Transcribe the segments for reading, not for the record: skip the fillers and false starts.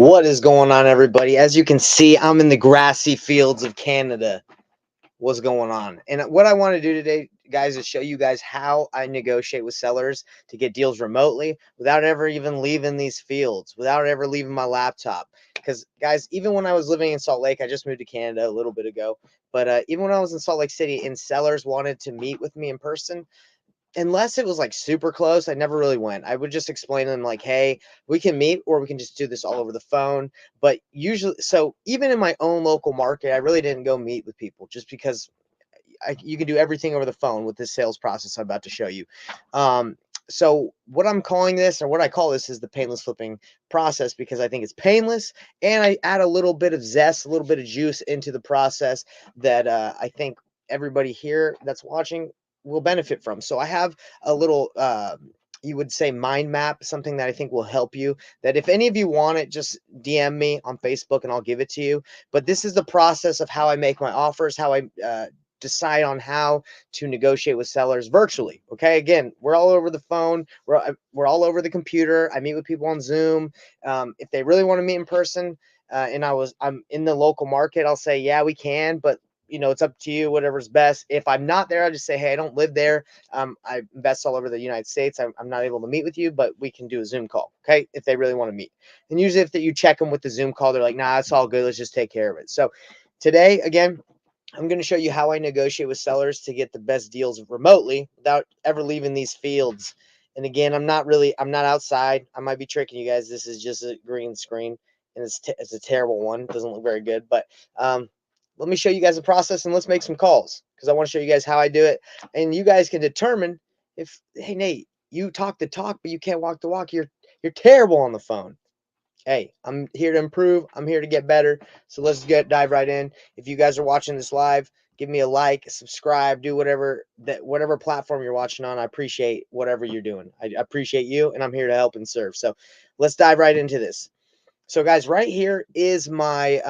What is going on, everybody? As you can see, I'm in the grassy fields of Canada. What's going on? And what I want to do today, guys, is show you guys how I negotiate with sellers to get deals remotely without ever even leaving these fields, without ever leaving my laptop. Because, guys, even when I was living in Salt Lake, I just moved to Canada a little bit ago, but even when I was in Salt Lake City and sellers wanted to meet with me in person, unless it was like super close, I never really went. I would just explain to them like, hey, we can meet or we can just do this all over the phone. But usually, so even in my own local market, I really didn't go meet with people just because you can do everything over the phone with this sales process I'm about to show you. So what I'm calling this, or what I call this, is the painless flipping process, because I think it's painless and I add a little bit of zest, a little bit of juice into the process that I think everybody here that's watching will benefit from. So I have a little you would say mind map, something that I think will help you, that if any of you want it, just DM me on Facebook and I'll give it to you. But this is the process of how I make my offers, how I decide on how to negotiate with sellers virtually. Okay, again, we're all over the phone, we're all over the computer. I meet with people on Zoom. If they really want to meet in person, and I'm in the local market, I'll say, yeah, we can, but it's up to you, whatever's best. If I'm not there, I just say, hey, I don't live there. I invest all over the United States. I'm not able to meet with you, but we can do a Zoom call. Okay, if they really want to meet. And usually if you check them with the Zoom call, they're like, nah, it's all good, let's just take care of it. So today, again, I'm going to show you how I negotiate with sellers to get the best deals remotely without ever leaving these fields. And again, I'm not outside. I might be tricking you guys. This is just a green screen, and it's a terrible one. It doesn't look very good, but let me show you guys the process and let's make some calls, because I want to show you guys how I do it. And you guys can determine if, hey, Nate, you talk the talk, but you can't walk the walk. You're terrible on the phone. Hey, I'm here to improve. I'm here to get better. So let's dive right in. If you guys are watching this live, give me a like, subscribe, do whatever platform you're watching on. I appreciate whatever you're doing. I appreciate you, and I'm here to help and serve. So let's dive right into this. So guys, right here is my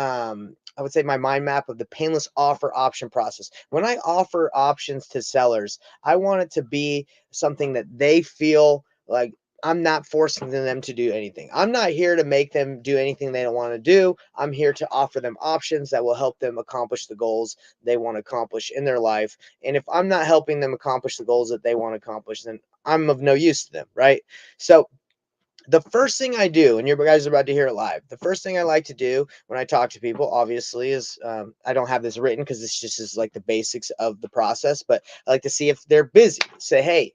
I would say my mind map of the painless offer option process. When I offer options to sellers, I want it to be something that they feel like I'm not forcing them to do anything. I'm not here to make them do anything they don't want to do. I'm here to offer them options that will help them accomplish the goals they want to accomplish in their life. And if I'm not helping them accomplish the goals that they want to accomplish, then I'm of no use to them, right? So the first thing I do, and you guys are about to hear it live, the first thing I like to do when I talk to people, obviously, is I don't have this written because this just is like the basics of the process, but I like to see if they're busy. Say, hey,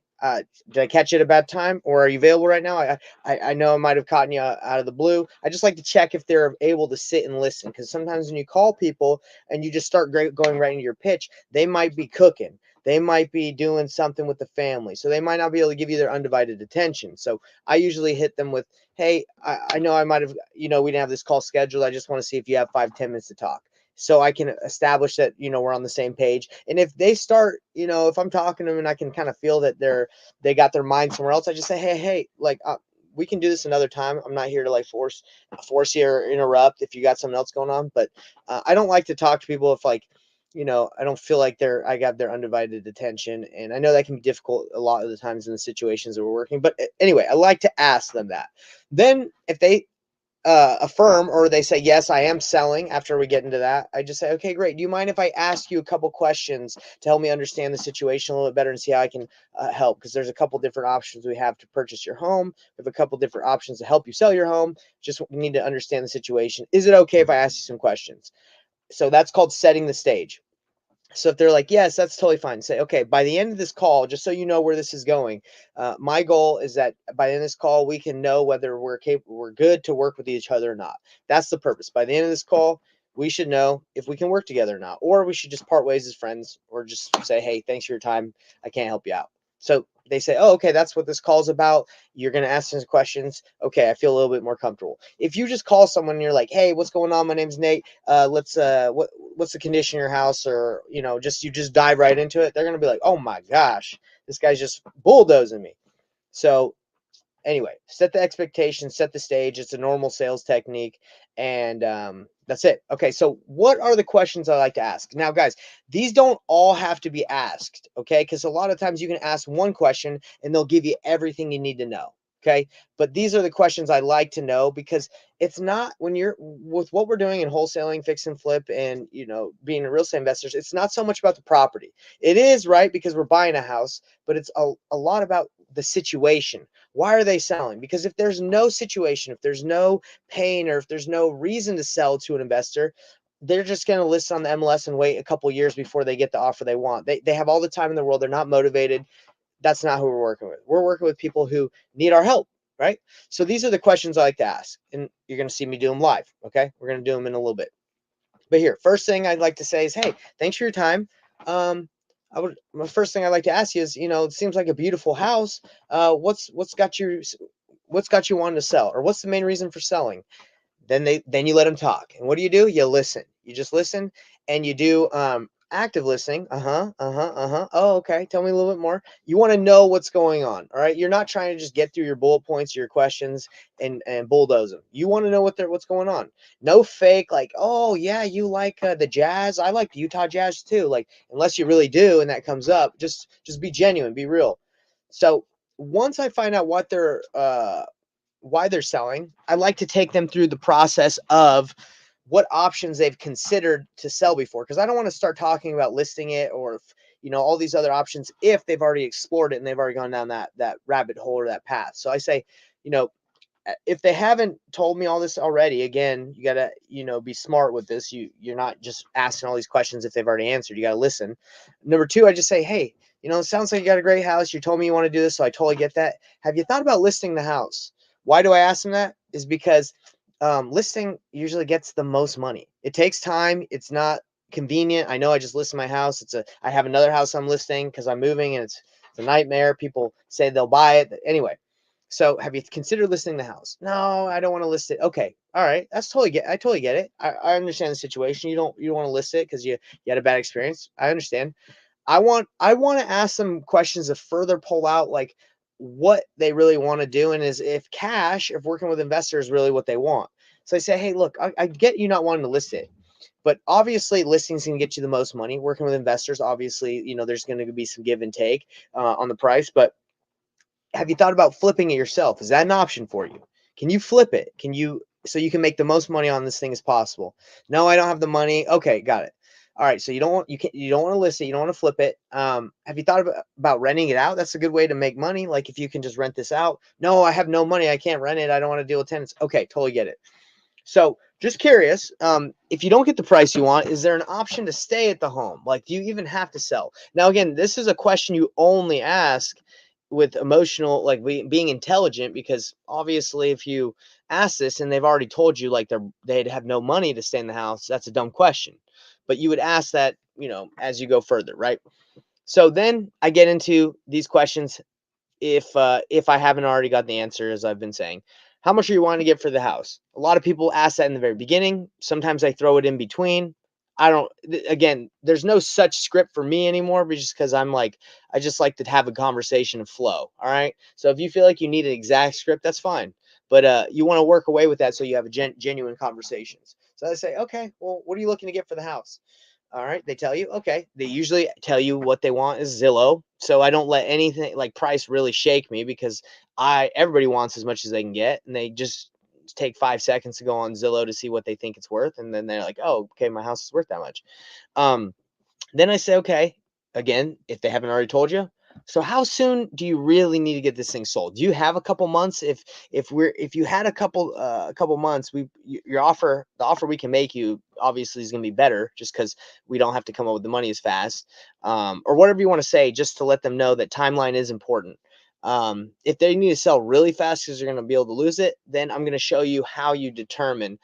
did I catch you at a bad time, or are you available right now? I know I might have caught you out of the blue. I just like to check if they're able to sit and listen, because sometimes when you call people and you just start going right into your pitch, they might be cooking. They might be doing something with the family, so they might not be able to give you their undivided attention. So I usually hit them with, hey, I know I might have, we didn't have this call scheduled. I just want to see if you have 5-10 minutes to talk, so I can establish that, we're on the same page. And if they start, if I'm talking to them and I can kind of feel that they got their mind somewhere else, I just say, hey, like, we can do this another time. I'm not here to like force you or interrupt if you got something else going on. But I don't like to talk to people if, like, I don't feel like I got their undivided attention. And I know that can be difficult a lot of the times in the situations that we're working. But anyway, I like to ask them that. Then if they affirm, or they say, yes, I am selling, after we get into that, I just say, okay, great. Do you mind if I ask you a couple questions to help me understand the situation a little bit better and see how I can help? Because there's a couple different options we have to purchase your home. We have a couple different options to help you sell your home. Just need to understand the situation. Is it okay if I ask you some questions? So that's called setting the stage. So if they're like, yes, that's totally fine. Say, okay, by the end of this call, just so you know where this is going, my goal is that by the end of this call, we can know whether we're good to work with each other or not. That's the purpose. By the end of this call, we should know if we can work together or not, or we should just part ways as friends, or just say, hey, thanks for your time, I can't help you out. So they say, oh, okay, that's what this call is about. You're going to ask some questions. Okay, I feel a little bit more comfortable. If you just call someone and you're like, hey, what's going on? My name's Nate. What's the condition of your house? Or, you just dive right into it. They're going to be like, oh my gosh, this guy's just bulldozing me. So anyway, set the expectation, set the stage. It's a normal sales technique. And that's it. Okay, so what are the questions I like to ask? Now, guys, these don't all have to be asked, okay? Because a lot of times you can ask one question and they'll give you everything you need to know. Okay. But these are the questions I like to know, because it's not, when you're with what we're doing in wholesaling, fix and flip, and, being a real estate investors, it's not so much about the property. It is, right, because we're buying a house, but it's a lot about the situation. Why are they selling? Because if there's no situation, if there's no pain, or if there's no reason to sell to an investor, they're just going to list on the MLS and wait a couple years before they get the offer they want. They have all the time in the world. They're not motivated. That's not who we're working with. We're working with people who need our help, right? So these are the questions I like to ask, and you're going to see me do them live. Okay. We're going to do them in a little bit. But here, first thing I'd like to say is, hey, thanks for your time. My first thing I'd like to ask you is, it seems like a beautiful house. What's got you wanting to sell, or what's the main reason for selling? Then you let them talk. And what do? You listen. You just listen, and you do active listening. Uh-huh. Uh-huh. Uh-huh. Oh, okay. Tell me a little bit more. You want to know what's going on. All right. You're not trying to just get through your bullet points, your questions, and bulldoze them. You want to know what's going on. No fake, like, oh yeah, you like the Jazz. I like the Utah Jazz too. Like, unless you really do and that comes up, just be genuine, be real. So once I find out why they're selling, I like to take them through the process of what options they've considered to sell before, because I don't want to start talking about listing it, or if, all these other options, if they've already explored it and they've already gone down that rabbit hole or that path. So I say, you know, if they haven't told me all this already, again, you gotta, be smart with this. You're not just asking all these questions if they've already answered. You gotta listen. Number two, I just say, hey, it sounds like you got a great house. You told me you want to do this, so I totally get that. Have you thought about listing the house? Why do I ask them that? Is because listing usually gets the most money. It takes time. It's not convenient. I know I just listed my house. I have another house I'm listing because I'm moving, and it's a nightmare. People say they'll buy it anyway. So have you considered listing the house? No, I don't want to list it. Okay. All right. I totally get it. I understand the situation. You don't want to list it because you had a bad experience. I understand. I want to ask them questions to further pull out like what they really want to do, and is if working with investors is really what they want. So I say, hey, look, I get you not wanting to list it, but obviously listings can get you the most money. Working with investors, obviously, there's going to be some give and take on the price, but have you thought about flipping it yourself? Is that an option for you? Can you flip it? So you can make the most money on this thing as possible? No, I don't have the money. Okay, got it. All right, so you don't want to list it, you don't want to flip it. Have you thought about renting it out? That's a good way to make money. Like if you can just rent this out. No, I have no money. I can't rent it. I don't want to deal with tenants. Okay, totally get it. So just curious, if you don't get the price you want, is there an option to stay at the home? Like, do you even have to sell? Now, again, this is a question you only ask with emotional, like being intelligent, because obviously if you ask this and they've already told you like they'd have no money to stay in the house, that's a dumb question. But you would ask that, as you go further, right? So then I get into these questions if I haven't already got the answer, as I've been saying. How much are you wanting to get for the house? A lot of people ask that in the very beginning. Sometimes I throw it in between. I don't, again, there's no such script for me anymore, but just because I just like to have a conversation and flow. All right. So if you feel like you need an exact script, that's fine. But you want to work away with that so you have genuine conversations. So I say, okay, well, what are you looking to get for the house? All right, they tell you, okay. They usually tell you what they want is Zillow. So I don't let anything like price really shake me, because everybody wants as much as they can get, and they just take 5 seconds to go on Zillow to see what they think it's worth, and then they're like, oh, okay, my house is worth that much. Um, then I say, okay, again, if they haven't already told you. So how soon do you really need to get this thing sold? Do you have a couple months? If you had a couple months, the offer we can make you obviously is going to be better, just because we don't have to come up with the money as fast, or whatever you want to say, just to let them know that timeline is important. If they need to sell really fast because they're going to be able to lose it, then I'm going to show you how you determine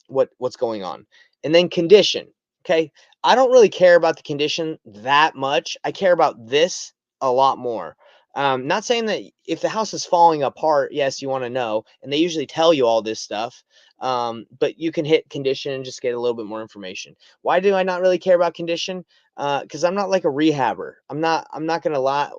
what's going on, and then condition. Okay, I don't really care about the condition that much. I care about this a lot more. Not saying that if the house is falling apart, yes, you want to know, and they usually tell you all this stuff. But you can hit condition and just get a little bit more information. Why do I not really care about condition? Because I'm not like a rehabber. I'm not gonna lie.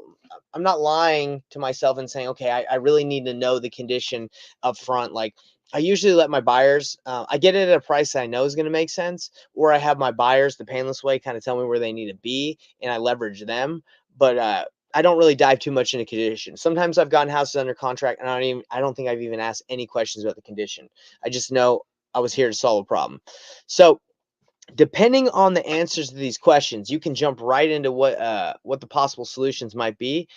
I'm not lying to myself and saying, okay, I really need to know the condition up front. Like I usually let my buyers, I get it at a price that I know is going to make sense, or I have my buyers the painless way kind of tell me where they need to be, and I leverage them. But I don't really dive too much into condition. Sometimes I've gotten houses under contract and I don't think I've even asked any questions about the condition. I just know I was here to solve a problem. So depending on the answers to these questions, you can jump right into what the possible solutions might be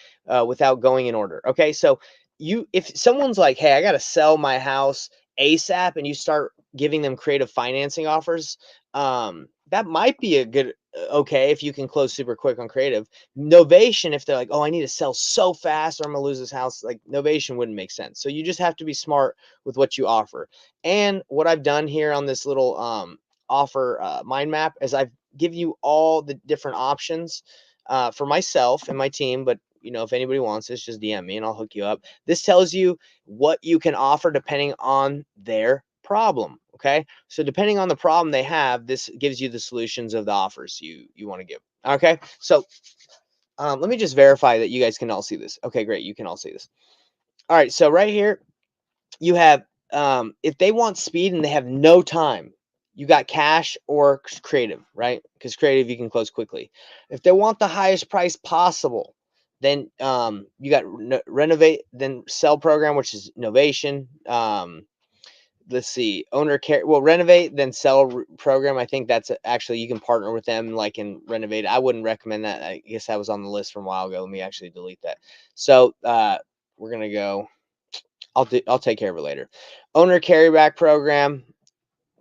without going in order. Okay, so if someone's like, "Hey, I got to sell my house ASAP," and you start giving them creative financing offers, that might be a good okay if you can close super quick on creative. Novation, if they're like, "Oh, I need to sell so fast, or I'm gonna lose this house," like novation wouldn't make sense. So you just have to be smart with what you offer. And what I've done here on this little offer mind map is I've give you all the different options for myself and my team. But if anybody wants this, just DM me and I'll hook you up. This tells you what you can offer depending on their problem. Okay, so depending on the problem they have, this gives you the solutions of the offers you want to give. Okay, so let me just verify that you guys can all see this. Okay, great, you can all see this. All right, so right here you have if they want speed and they have no time, you got cash or creative, right? Because creative you can close quickly. If they want the highest price possible, then you got renovate then sell program, which is novation. Let's see, owner care, well, renovate then sell program. I think that's actually you can partner with them like in renovate. I wouldn't recommend that. I guess that was on the list from a while ago. Let me actually delete that. So we're gonna go. I'll take care of it later. Owner carryback program,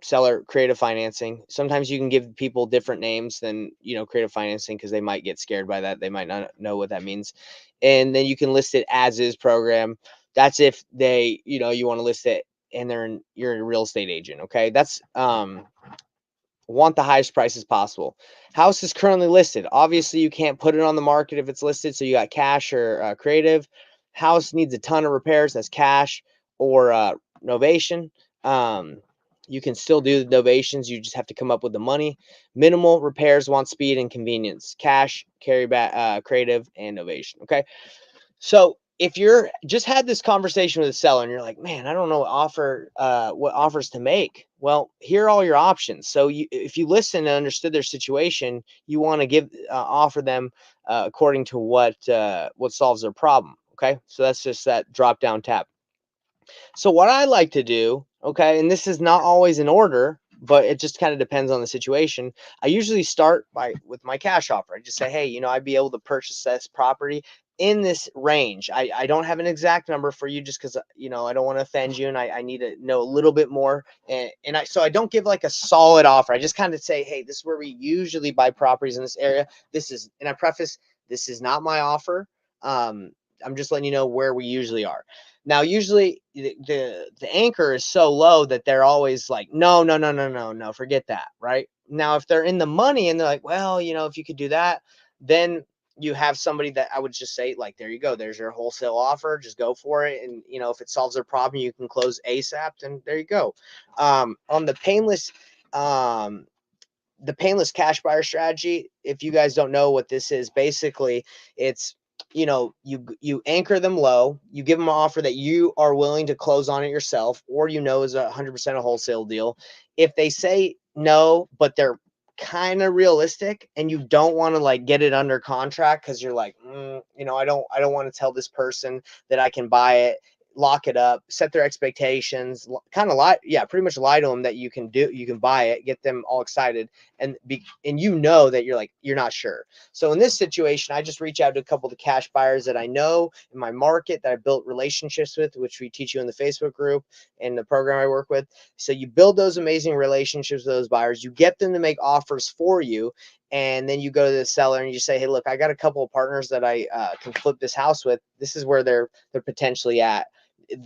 seller creative financing. Sometimes you can give people different names than creative financing because they might get scared by that. They might not know what that means. And then you can list it as is program. That's if they, you want to list it and you're a real estate agent. Okay. That's want the highest prices possible. House is currently listed. Obviously, you can't put it on the market if it's listed. So you got cash or creative. House needs a ton of repairs. That's cash or novation. Um, you can still do the novations. You just have to come up with the money. Minimal repairs want speed and convenience. Cash, carry back, creative, and novation. Okay. So if you're just had this conversation with a seller and you're like, man, I don't know what offers to make. Well, here are all your options. So if you listen and understood their situation, you want to offer them according to what solves their problem. Okay, so that's just that drop down tab. So what I like to do, okay, and this is not always in order, but it just kind of depends on the situation. I usually start with my cash offer. I just say, hey, I'd be able to purchase this property in this range. I don't have an exact number for you just because I don't want to offend you and I need to know a little bit more. So I don't give like a solid offer. I just kind of say, hey, this is where we usually buy properties in this area. And I preface, this is not my offer. I'm just letting you know where we usually are. Now, usually the anchor is so low that they're always like, no, no, no, no, no, no, forget that, right? Now, if they're in the money and they're like, well, if you could do that, then you have somebody that I would just say, like, there you go, there's your wholesale offer, just go for it. And if it solves their problem, you can close ASAP, then there you go. On the painless cash buyer strategy, if you guys don't know what this is, basically it's you anchor them low, you give them an offer that you are willing to close on it yourself, or is 100% a wholesale deal. If they say no, but they're kind of realistic and you don't want to like get it under contract because you're like, I don't want to tell this person that I can buy it, lock it up, set their expectations, kind of lie, yeah, pretty much lie to them that you can buy it, get them all excited, and that you're not sure. So in this situation, I just reach out to a couple of the cash buyers that I know in my market that I built relationships with, which we teach you in the Facebook group and the program I work with. So you build those amazing relationships with those buyers, you get them to make offers for you, and then you go to the seller and you say, hey, look, I got a couple of partners that I can flip this house with. This is where they're potentially at.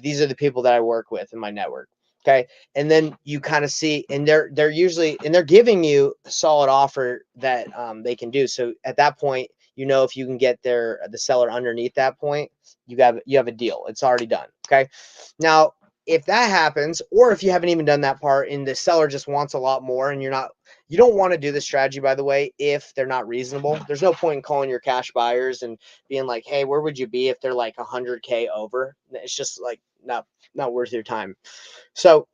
These are the people that I work with in my network. Okay. And then you kind of see, and they're usually, and they're giving you a solid offer that they can do. So at that point, if you can get the seller underneath that point, you have a deal. It's already done. Okay. Now, if that happens, or if you haven't even done that part and the seller just wants a lot more and you don't want to do this strategy, by the way, if they're not reasonable. There's no point in calling your cash buyers and being like, hey, where would you be if they're like 100K over? It's just like not worth your time. So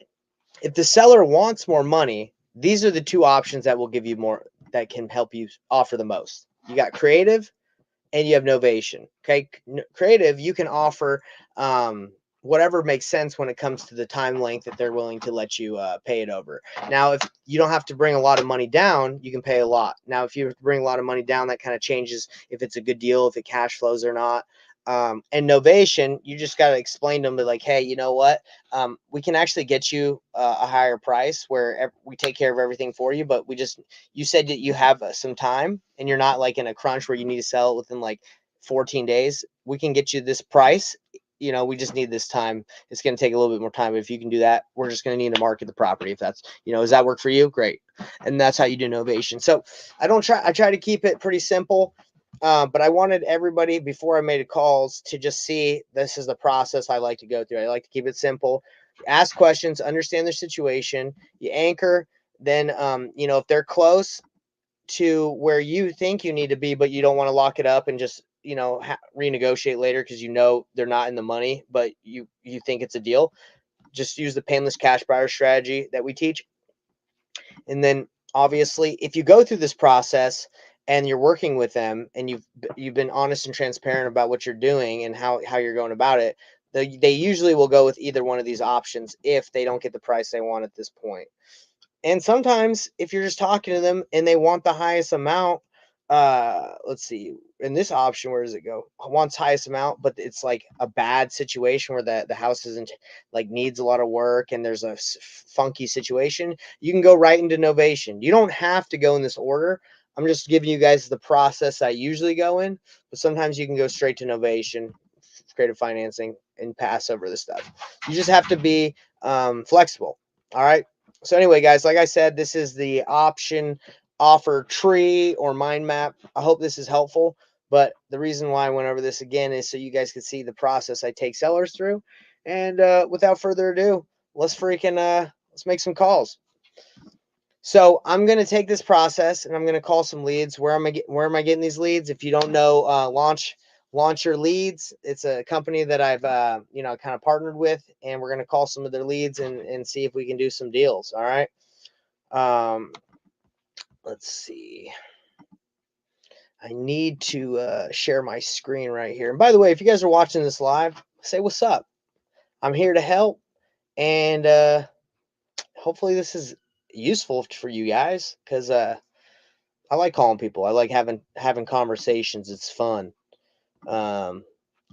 if the seller wants more money, these are the two options that will give you more, that can help you offer the most. You got creative and you have novation. Okay, creative, you can offer whatever makes sense when it comes to the time length that they're willing to let you pay it over. Now, if you don't have to bring a lot of money down, you can pay a lot. Now, if you have to bring a lot of money down, that kind of changes if it's a good deal, if it cash flows or not. And novation, you just got to explain to them, like, hey, you know what? We can actually get you a higher price where we take care of everything for you, but you said that you have some time and you're not like in a crunch where you need to sell it within like 14 days. We can get you this price. We just need this time. It's going to take a little bit more time. But if you can do that, we're just going to need to market the property. If that's, does that work for you? Great. And that's how you do novation. So I try to keep it pretty simple. But I wanted everybody, before I made calls, to just see this is the process I like to go through. I like to keep it simple. Ask questions, understand their situation. You anchor. Then, if they're close to where you think you need to be, but you don't want to lock it up and just, renegotiate later because they're not in the money, but you think it's a deal, just use the painless cash buyer strategy that we teach. And then obviously, if you go through this process and you're working with them and you've been honest and transparent about what you're doing and how you're going about it, they usually will go with either one of these options if they don't get the price they want at this point. And sometimes if you're just talking to them and they want the highest amount, let's see, in this option, where does it go? Wants highest amount, but it's like a bad situation where the house isn't like needs a lot of work and there's a funky situation. You can go right into novation. You don't have to go in this order. I'm just giving you guys the process I usually go in, but sometimes you can go straight to novation, creative financing, and pass over the stuff. You just have to be flexible. All right. So anyway, guys, like I said, this is the option offer tree or mind map. I hope this is helpful. But the reason why I went over this again is so you guys can see the process I take sellers through. And without further ado, let's make some calls. So I'm going to take this process and I'm going to call some leads. Where am I getting these leads? If you don't know, Launch Your Leads. It's a company that I've, kind of partnered with, and we're going to call some of their leads and see if we can do some deals. All right. Let's see. I need to share my screen right here. And by the way, if you guys are watching this live, say what's up. I'm here to help. And hopefully this is useful for you guys, because I like calling people. I like having conversations. It's fun.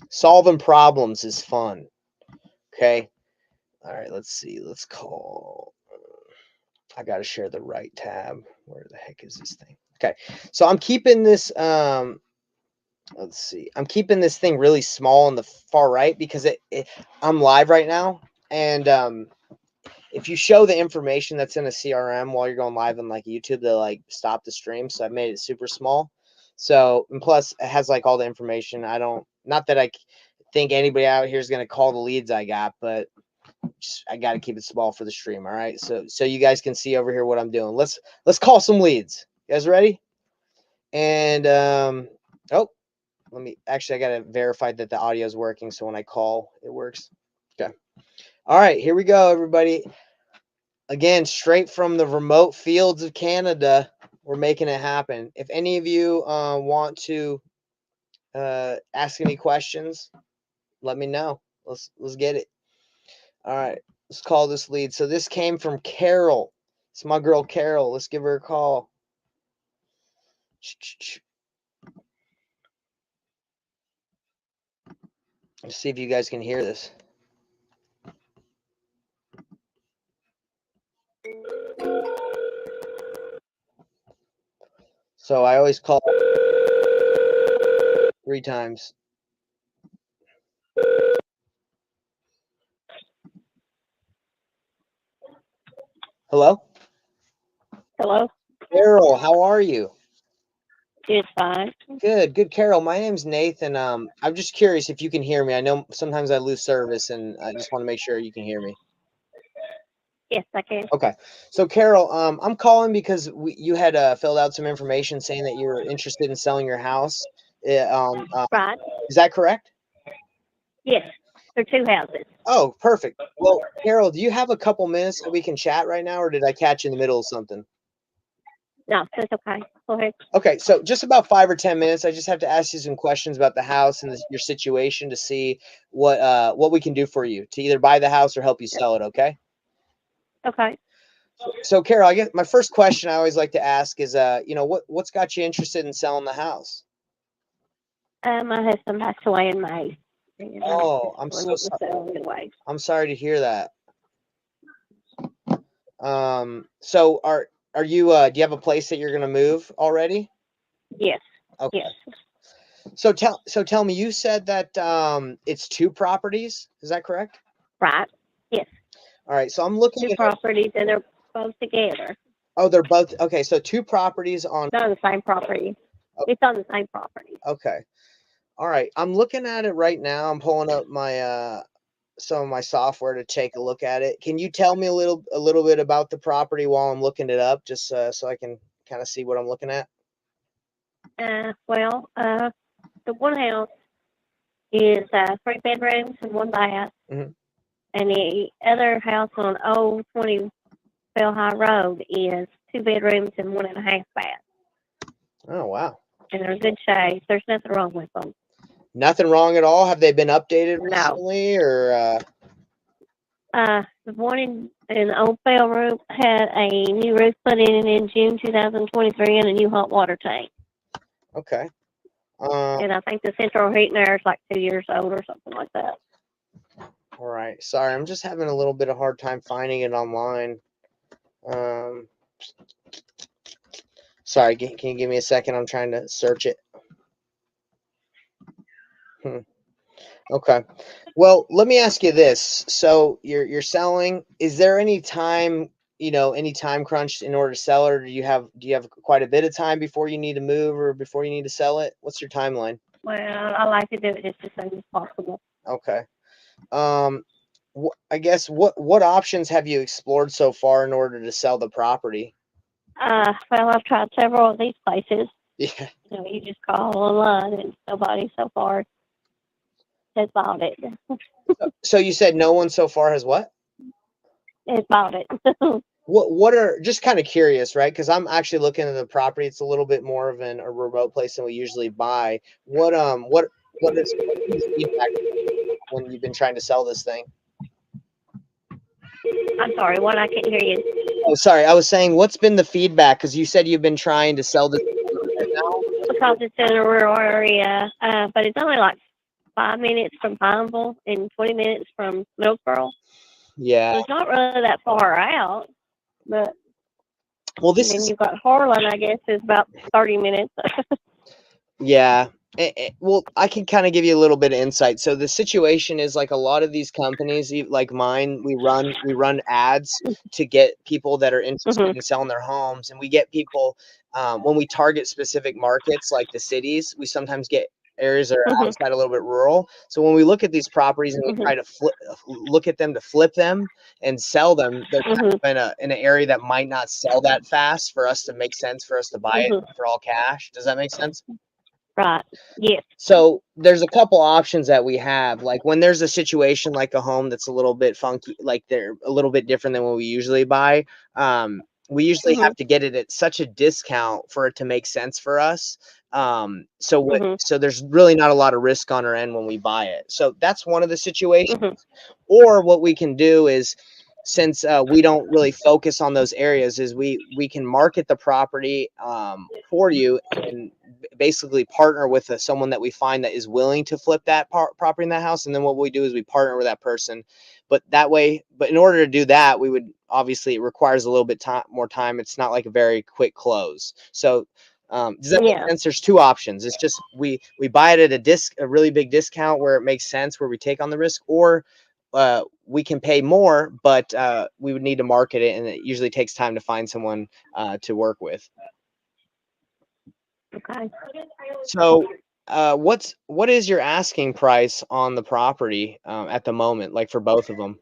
Solving problems is fun. Okay. All right. Let's see. Let's call. I got to share the right tab. Where the heck is this thing? Okay. So I'm keeping this. Let's see. I'm keeping this thing really small on the far right because I'm live right now. And if you show the information that's in a CRM while you're going live on like YouTube, they'll like stop the stream. So I made it super small. So, and plus it has like all the information. Not that I think anybody out here is going to call the leads I got, but I got to keep it small for the stream. All right. So you guys can see over here what I'm doing. Let's call some leads. You guys ready? And, I got to verify that the audio is working. So when I call, it works. Okay. All right, here we go, everybody. Again, straight from the remote fields of Canada, we're making it happen. If any of you want to ask any questions, let me know. Let's get it. All right, let's call this lead. So this came from Carol. It's my girl Carol. Let's give her a call. Let's see if you guys can hear this. So I always call 3 times. Hello? Hello? Carol, how are you? It's fine. Good, Carol. My name's Nathan. I'm just curious if you can hear me. I know sometimes I lose service, and I just want to make sure you can hear me. Yes, I can. Okay. So, Carol, I'm calling because you had filled out some information saying that you were interested in selling your house. Right. Is that correct? Yes, there are 2 houses. Oh, perfect. Well, Carol, do you have a couple minutes that we can chat right now, or did I catch you in the middle of something? No, that's okay. Go ahead. Okay, so just about 5 or 10 minutes. I just have to ask you some questions about the house and your situation to see what we can do for you to either buy the house or help you sell it. Okay. Okay. So Carol, I guess my first question I always like to ask is, what's got you interested in selling the house? My husband passed away in May. And I Oh, just wanted to sell anyway. I'm sorry to hear that. So are you do you have a place that you're gonna move already? Yes. Okay. Yes. So tell me, you said that it's two properties. Is that correct? Right. Yes. All right. So I'm looking Two at properties, and they're both together. they're both okay. So two properties on. It's on the same property. It's on the same property. Okay. All right. I'm looking at it right now. I'm pulling up my some of my software to take a look at it. Can you tell me a little bit about the property while I'm looking it up, just so I can kind of see what I'm looking at? The one house is 3 bedrooms and 1 bath, Mhm. and the other house on Old 20 Bell High Road is 2 bedrooms and 1.5 baths. Oh wow. And they're good shape. There's nothing wrong with them. Nothing wrong at all. Have they been updated No. recently, or? The one in the Old Bell Room had a new roof put in June 2023 and a new hot water tank. Okay. And I think the central heating there is like 2 years old or something like that. All right. Sorry, I'm just having a little bit of hard time finding it online. Sorry, can you give me a second? I'm trying to search it. Okay. Well, let me ask you this. So you're selling. Is there any time, any time crunch in order to sell it, or do you have quite a bit of time before you need to move or before you need to sell it? What's your timeline? Well, I like to do it just as soon as possible. Okay. Um, I guess what options have you explored so far in order to sell the property? Well, I've tried several of these places. Yeah. You just call online, and nobody so far has bought it. So you said no one so far has what? Has bought it. What are, just kind of curious, right? Because I'm actually looking at the property. It's a little bit more of a remote place than we usually buy. What is feedback when you've been trying to sell this thing? I'm sorry, what? I can't hear you. Oh, sorry. I was saying, what's been the feedback? Because you said you've been trying to sell this now. Because it's in a rural area, but it's only like 5 minutes from Pineville and 20 minutes from Middlesboro. Yeah. So it's not really that far out. But Well, then you've got Harlan, I guess, is about 30 minutes. yeah. Well, I can kind of give you a little bit of insight. So the situation is, like, a lot of these companies, like mine, we run ads to get people that are interested in selling their homes, and we get people when we target specific markets like the cities. We sometimes get areas that are outside, a little bit rural. So when we look at these properties and we try to look at them to flip them and sell them, they're kind of in an area that might not sell that fast for us to make sense for us to buy it for all cash. Does that make sense? Right. Yes. So there's a couple options that we have. Like, when there's a situation like a home that's a little bit funky, like they're a little bit different than what we usually buy, we usually have to get it at such a discount for it to make sense for us. So there's really not a lot of risk on our end when we buy it. So that's one of the situations. Or what we can do is, since we don't really focus on those areas, is we can market the property for you, and basically partner with someone that we find that is willing to flip that property in that house. And then what we do is we partner with that person. But in order to do that, we would obviously, it requires a little bit more time. It's not like a very quick close. So does that make sense? There's two options. It's just we buy it at a really big discount where it makes sense, where we take on the risk, or we can pay more, but we would need to market it, and it usually takes time to find someone to work with. Okay. So what is your asking price on the property at the moment, like for both of them?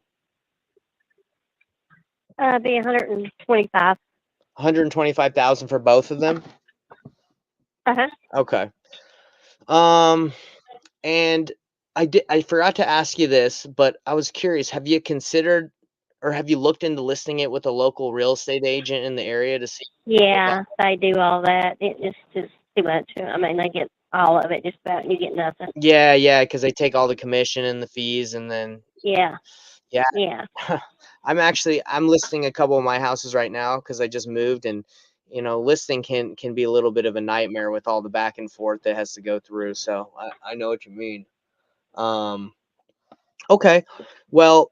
Be 125. 125,000 for both of them? Uh-huh. Okay. And I forgot to ask you this, but I was curious, have you considered or have you looked into listing it with a local real estate agent in the area to see? Yeah, they do all that. It just is too much. I mean, they get all of it just about, and you get nothing. Yeah, because they take all the commission and the fees, and then Yeah, yeah. yeah. I'm listing a couple of my houses right now because I just moved, and listing can be a little bit of a nightmare with all the back and forth that has to go through. So I know what you mean. Um, okay, well,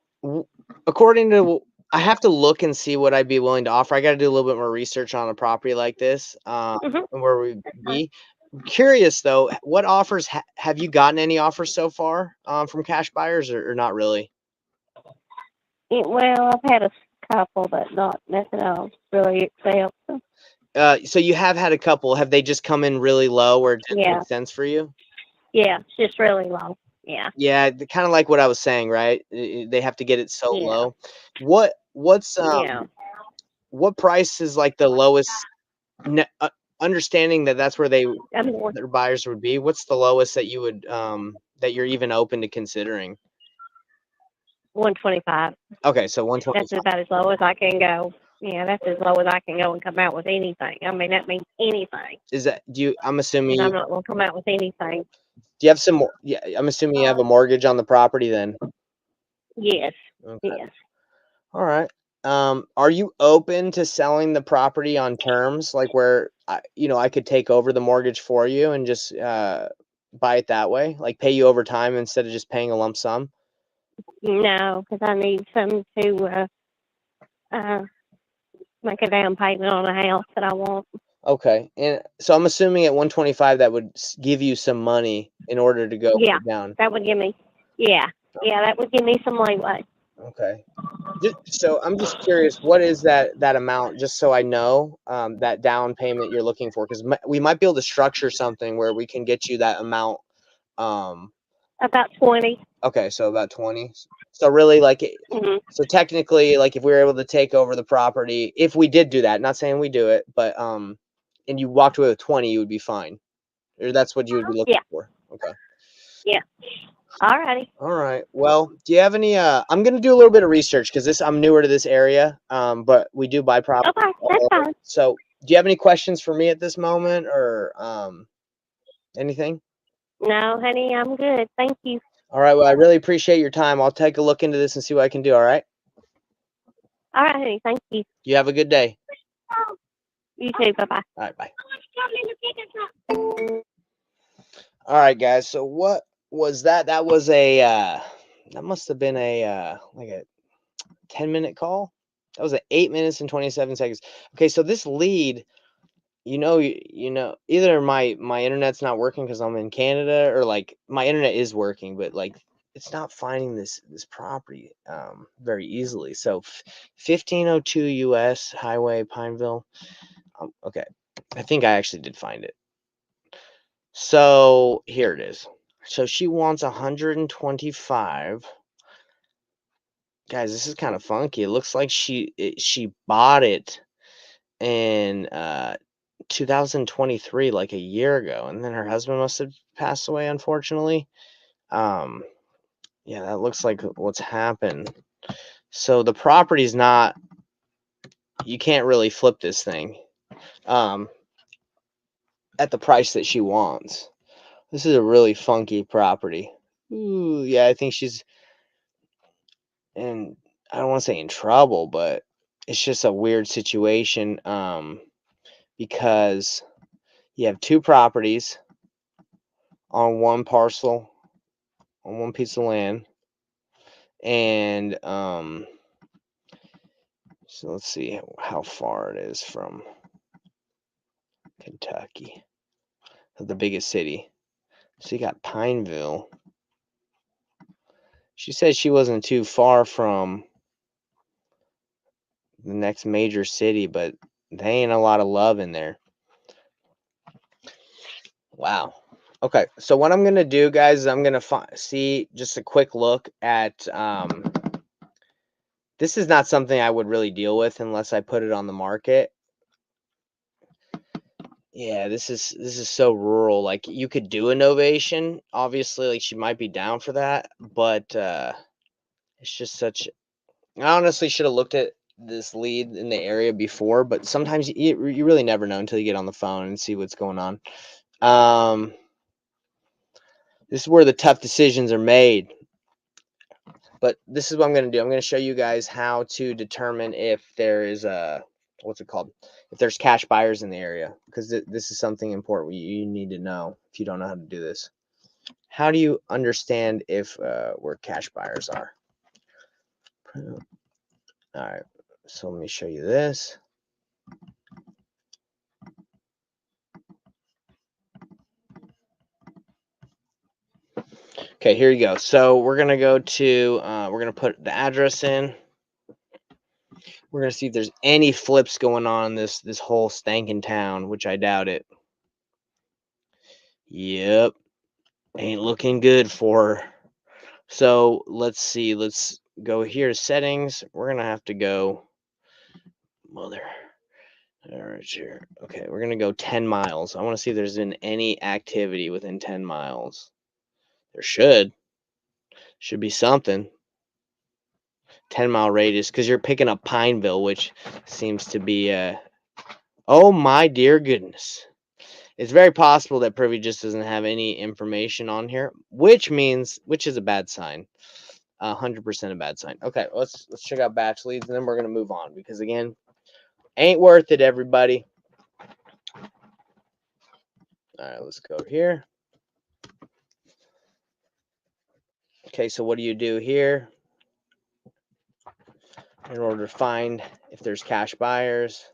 according to I have to look and see what I'd be willing to offer. I got to do a little bit more research on a property like this, Mhm. and where we be. Curious though, what offers have you gotten any offers so far from cash buyers or not really? Well, I've had a couple, but not nothing else really except. So you have had a couple. Have they just come in really low where it didn't Yeah, make sense for you? yeah. It's just really low. Yeah, Yeah, kind of like what I was saying, right? They have to get it so yeah, low. What's yeah. what price is like the lowest? Understanding that that's where I mean, their buyers would be. What's the lowest that you would that you're even open to considering? 125. Okay, so That's 125. about as low as I can go. Yeah, that's as low as I can go and come out with anything. I mean, that means anything, Is that do you? I'm assuming and you I'm not going to come out with anything. do you have some more? Yeah, I'm assuming you have a mortgage on the property then. Yes, Okay. yes. All right. Are you open to selling the property on terms like where I could take over the mortgage for you and just buy it that way, like pay you over time instead of just paying a lump sum? No, because I need some to uh, make a down payment on a house that I want. Okay. And so I'm assuming at 125 that would give you some money in order to go Yeah, put down. that would give me. Yeah, yeah, that would give me some leeway. Okay. So I'm just curious, what is that amount, just so I know that down payment you're looking for, because we might be able to structure something where we can get you that amount. Um, About 20. Okay, so about 20. So really, like, Hmm. so technically, like, if we were able to take over the property, if we did do that, not saying we do it, but and you walked away with 20, you would be fine, or that's what you would be looking Yeah, for. Okay. yeah. All righty. All right. Well, do you have any? I'm gonna do a little bit of research because I'm newer to this area, but we do buy property Okay, all that's over. fine. So, do you have any questions for me at this moment, or anything? No, honey, I'm good. Thank you. All right. Well, I really appreciate your time. I'll take a look into this and see what I can do. All right. All right, honey. Thank you. You have a good day. You too. Bye bye. All right. Bye. All right, guys. So what was that? That was that must have been like a 10-minute call. That was at 8 minutes and 27 seconds. Okay, so this lead, either my internet's not working because I'm in Canada, or like my internet is working, but like it's not finding this property very easily. So 1502 US Highway Pineville. Okay. I think I actually did find it. So here it is. So she wants 125. Guys, this is kind of funky. It looks like she bought it in 2023, like a year ago, and then her husband must have passed away, unfortunately. Um, yeah, that looks like what's happened. So the property's not. You can't really flip this thing um, at the price that she wants. This is a really funky property. Ooh, yeah, I think she's and I don't want to say in trouble, but it's just a weird situation because you have two properties on one parcel, on one piece of land, and so let's see how far it is from Kentucky, the biggest city. So you got Pineville. She said she wasn't too far from the next major city, but there ain't a lot of love in there. Wow. Okay, so what I'm gonna do, guys, is I'm gonna see just a quick look at. This is not something I would really deal with unless I put it on the market. Yeah, this is so rural. Like you could do a novation, obviously. Like she might be down for that, but it's just such. I honestly should have looked at this lead in the area before, but sometimes you really never know until you get on the phone and see what's going on. This is where the tough decisions are made. But this is what I'm going to do. I'm going to show you guys how to determine if there is a, what's it called? If there's cash buyers in the area, because this is something important you need to know if you don't know how to do this. How do you understand if where cash buyers are? All right. So let me show you this. Okay, here you go. So we're going to go to, we're going to put the address in. We're going to see if there's any flips going on in this whole stankin' town, which I doubt it. Yep. Ain't looking good for her. So let's see. Let's go here to settings. We're going to have to go. Mother. All right, here. Okay, we're going to go 10 miles. I want to see if there's been any activity within 10 miles. There should be something. 10-mile radius, because you're picking up Pineville, which seems to be oh my dear goodness. It's very possible that Privy just doesn't have any information on here, which is a bad sign. 100% a bad sign. Okay, let's check out batch leads, and then we're gonna move on, because again, ain't worth it, everybody. All right, let's go here. Okay, so what do you do here in order to find if there's cash buyers?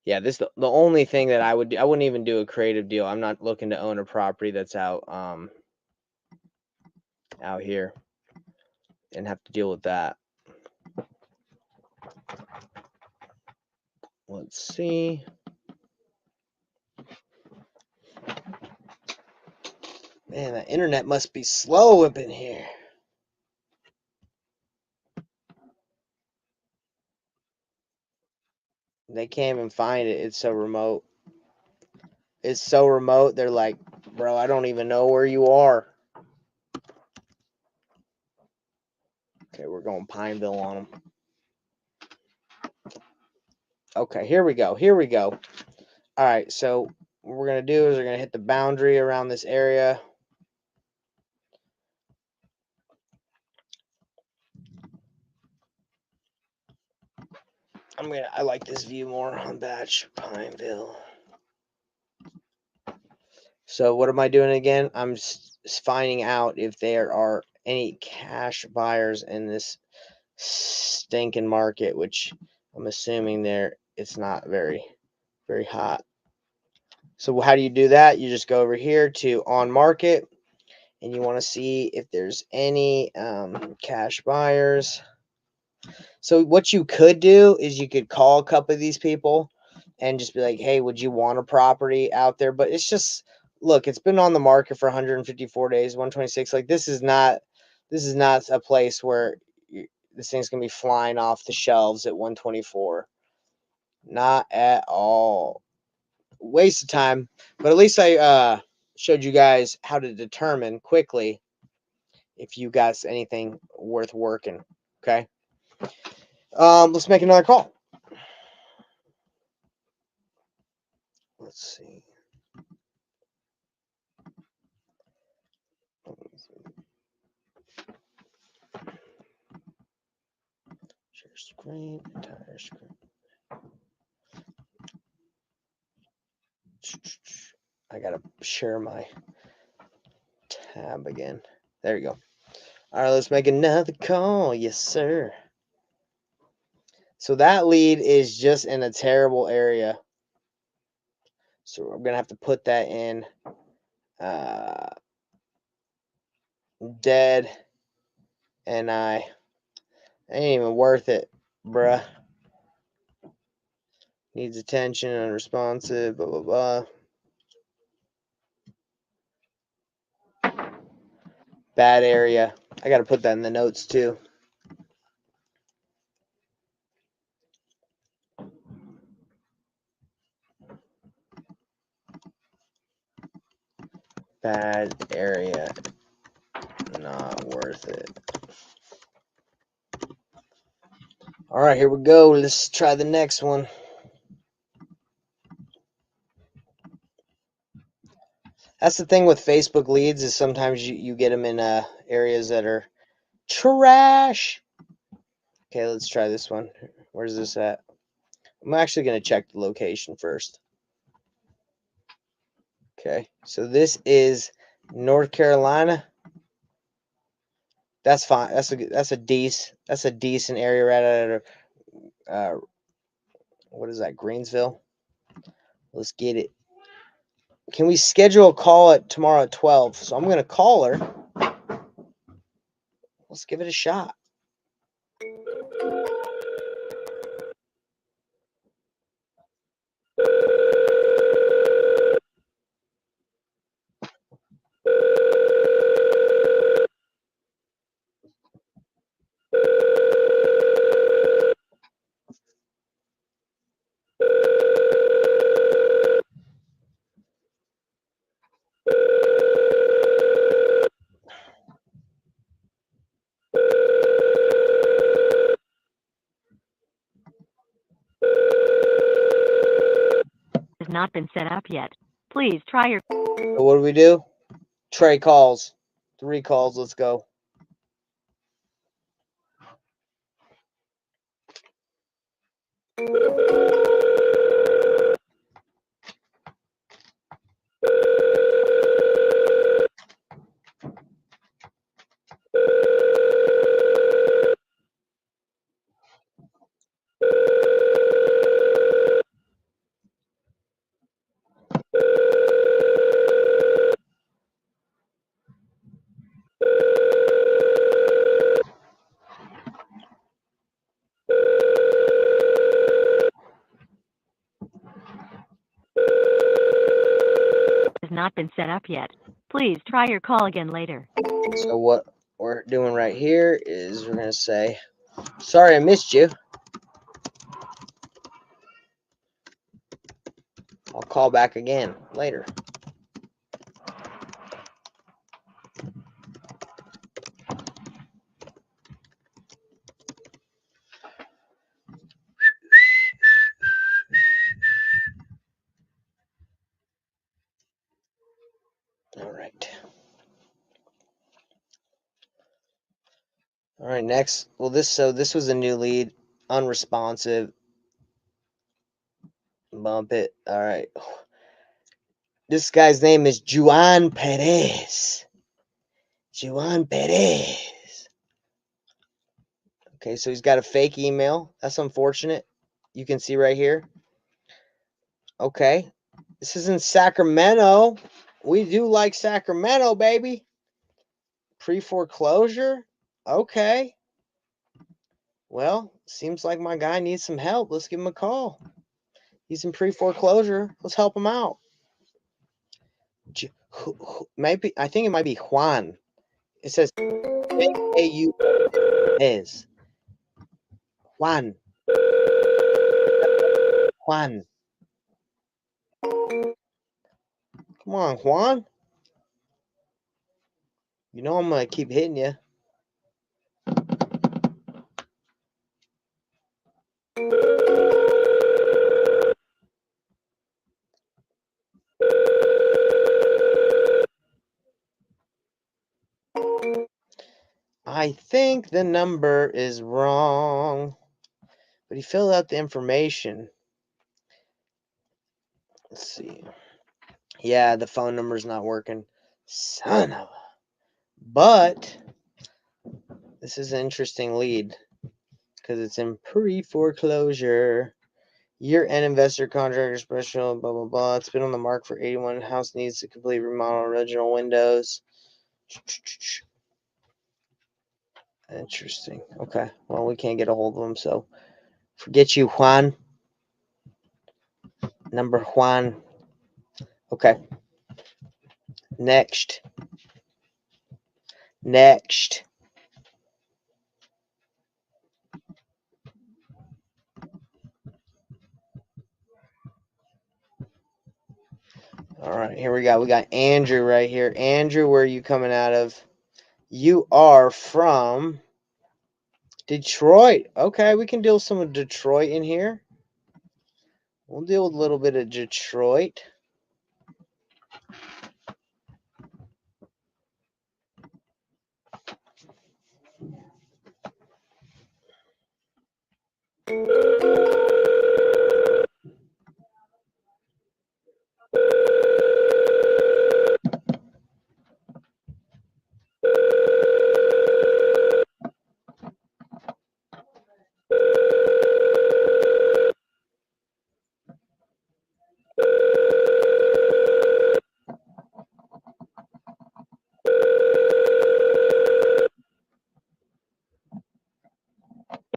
Yeah, this the only thing that I would do. I wouldn't even do a creative deal. I'm not looking to own a property that's out here and have to deal with that. Let's see. Man, the internet must be slow up in here. They can't even find it. It's so remote. It's so remote. They're like, bro, I don't even know where you are. Okay, we're going Pineville on them. Okay, here we go. Here we go. All right, so what we're going to do is we're going to hit the boundary around this area. I like this view more on Batch Pineville. So what am I doing again? I'm finding out if there are any cash buyers in this stinking market, which I'm assuming it's not very hot. So how do you do that? You just go over here to on market, and you want to see if there's any cash buyers. So what you could do is you could call a couple of these people and just be like, hey, would you want a property out there? But it's just, look, it's been on the market for 154 days, 126. Like, this is not a place where this thing's gonna be flying off the shelves at 124. Not at all. Waste of time. But at least I showed you guys how to determine quickly if you got anything worth working. Okay. Let's make another call. Let's see. Share screen, entire screen. I gotta share my tab again. There you go. All right, let's make another call. Yes, sir. So that lead is just in a terrible area. So I'm gonna have to put that in dead, and I ain't even worth it, bruh. Needs attention, unresponsive, blah blah blah. Bad area. I gotta put that in the notes too. Bad area. Not worth it. All right, here we go. Let's try the next one. That's the thing with Facebook leads is sometimes you get them in areas that are trash. Okay, let's try this one. Where's this at? I'm actually going to check the location first. Okay, so this is North Carolina. That's fine. That's a decent area right out of what is that, Greensville? Let's get it. Can we schedule a call at tomorrow at 12? So I'm going to call her. Let's give it a shot. Has not been set up yet. Please try your. So what do we do? Trey calls. 3 calls. Let's go. Has not been set up yet. Please try your call again later. So what we're doing right here is we're going to say, sorry I missed you. I'll call back again later. All right. All right, next. Well, this was a new lead, unresponsive. Bump it. All right. This guy's name is Juan Perez. Juan Perez. Okay, so he's got a fake email. That's unfortunate. You can see right here. Okay. This is in Sacramento. We do like Sacramento, baby. Pre-foreclosure? Okay. Well, seems like my guy needs some help. Let's give him a call. He's in pre-foreclosure. Let's help him out. Maybe I think it might be Juan. It says J-A-U is Juan. Juan. Come on, Juan. You know I'm gonna keep hitting you. I think the number is wrong, but he filled out the information. Let's see. Yeah, the phone number's not working. Son of a. But this is an interesting lead because it's in pre-foreclosure. Year-end investor contractor special, blah, blah, blah. It's been on the market for 81. House needs to complete remodel, original windows. Interesting. Okay. Well, we can't get a hold of him, so forget you, Juan. Number Juan. Okay. Next. All right, here we go. We got Andrew right here. Andrew, where are you coming out of? You are from Detroit. Okay, we can deal with some of Detroit in here. We'll deal with a little bit of Detroit.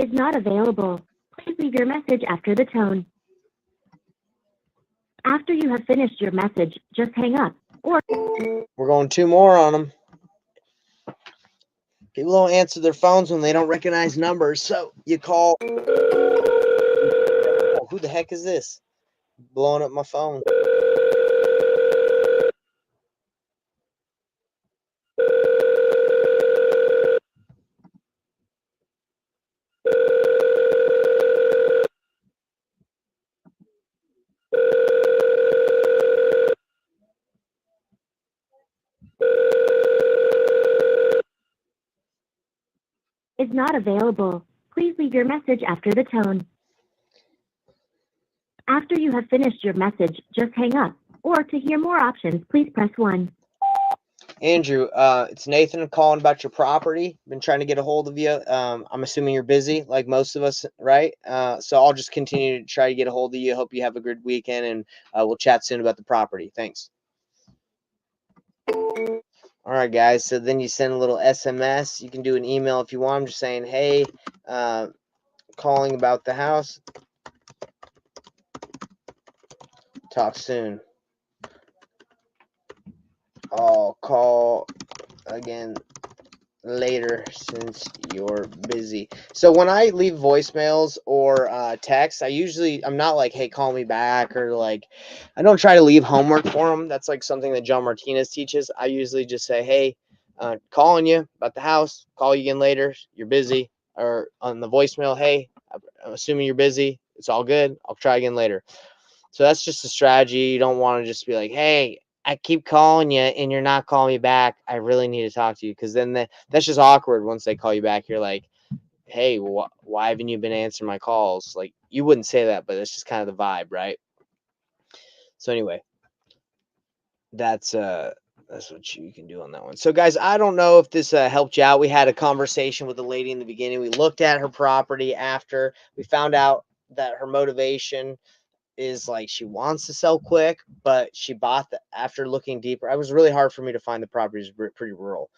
Is not available. Please leave your message after the tone. After you have finished your message, just hang up. Or We're going 2 more on them. People don't answer their phones when they don't recognize numbers, so you call. Oh, who the heck is this? Blowing up my phone. is not available. Please leave your message after the tone. After you have finished your message, just hang up. Or to hear more options, please press 1. Andrew, it's Nathan calling about your property. Been trying to get a hold of you. I'm assuming you're busy, like most of us, right? So I'll just continue to try to get a hold of you. Hope you have a good weekend, and we'll chat soon about the property. Thanks. All right, guys. So then you send a little SMS. You can do an email if you want. I'm just saying, hey, calling about the house. Talk soon. I'll call again later since you're busy. So when I leave voicemails or texts, I'm not like, hey, call me back, or like, I don't try to leave homework for them. That's like something that John Martinez teaches. I usually just say, hey, calling you about the house, call you again later, you're busy. Or on the voicemail, hey, I'm assuming you're busy, it's all good, I'll try again later. So that's just a strategy. You don't want to just be like, hey, I keep calling you and you're not calling me back, I really need to talk to you. Because then that's just awkward. Once they call you back, you're like, hey, why haven't you been answering my calls? Like, you wouldn't say that, but that's just kind of the vibe, right? So anyway, that's what you can do on that one. So guys, I don't know if this helped you out. We had a conversation with the lady in the beginning. We looked at her property after we found out that her motivation is like she wants to sell quick, but she bought after looking deeper. It was really hard for me to find the property. It was pretty rural.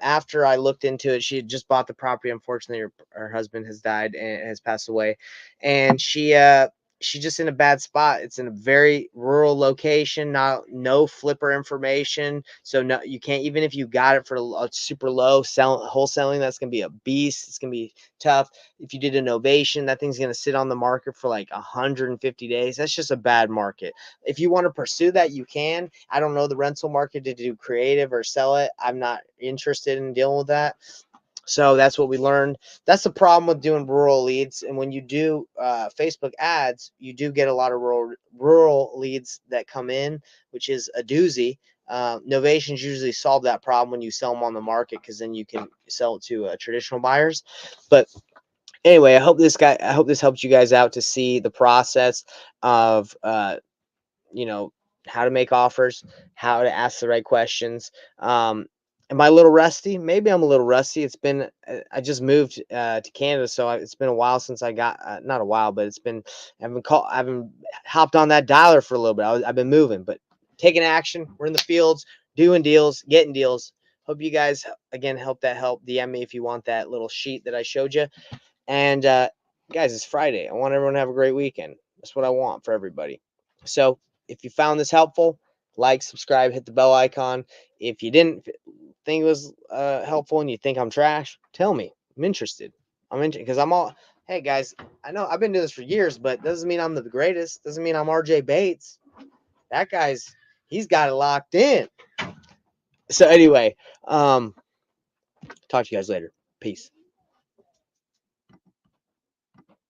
After I looked into it, she had just bought the property. Unfortunately, her husband has died and has passed away, and she's just in a bad spot. It's in a very rural location, no flipper information. So no, you can't, even if you got it for a super low wholesaling, that's gonna be a beast. It's gonna be tough. If you did a novation, that thing's gonna sit on the market for like 150 days. That's just a bad market. If you want to pursue that, you can. I don't know the rental market to do creative or sell it. I'm not interested in dealing with that. So that's what we learned. That's the problem with doing rural leads. And when you do Facebook ads, you do get a lot of rural leads that come in, which is a doozy. Novations usually solve that problem when you sell them on the market, because then you can sell it to traditional buyers. But anyway, I hope this helped you guys out to see the process of how to make offers, how to ask the right questions. Am I a little rusty? Maybe I'm a little rusty. It's been, I just moved to Canada, so it's been a while since I got, not a while, but I haven't hopped on that dialer for a little bit. I've been moving, but taking action. We're in the fields, doing deals, getting deals. Hope you guys, again, help DM me if you want that little sheet that I showed you. And guys, it's Friday. I want everyone to have a great weekend. That's what I want for everybody. So if you found this helpful, like, subscribe, hit the bell icon. If you didn't think it was helpful and you think I'm trash, tell me. I'm interested. Because hey guys, I know I've been doing this for years, but doesn't mean I'm the greatest. Doesn't mean I'm RJ Bates. That he's got it locked in. So anyway, talk to you guys later. Peace.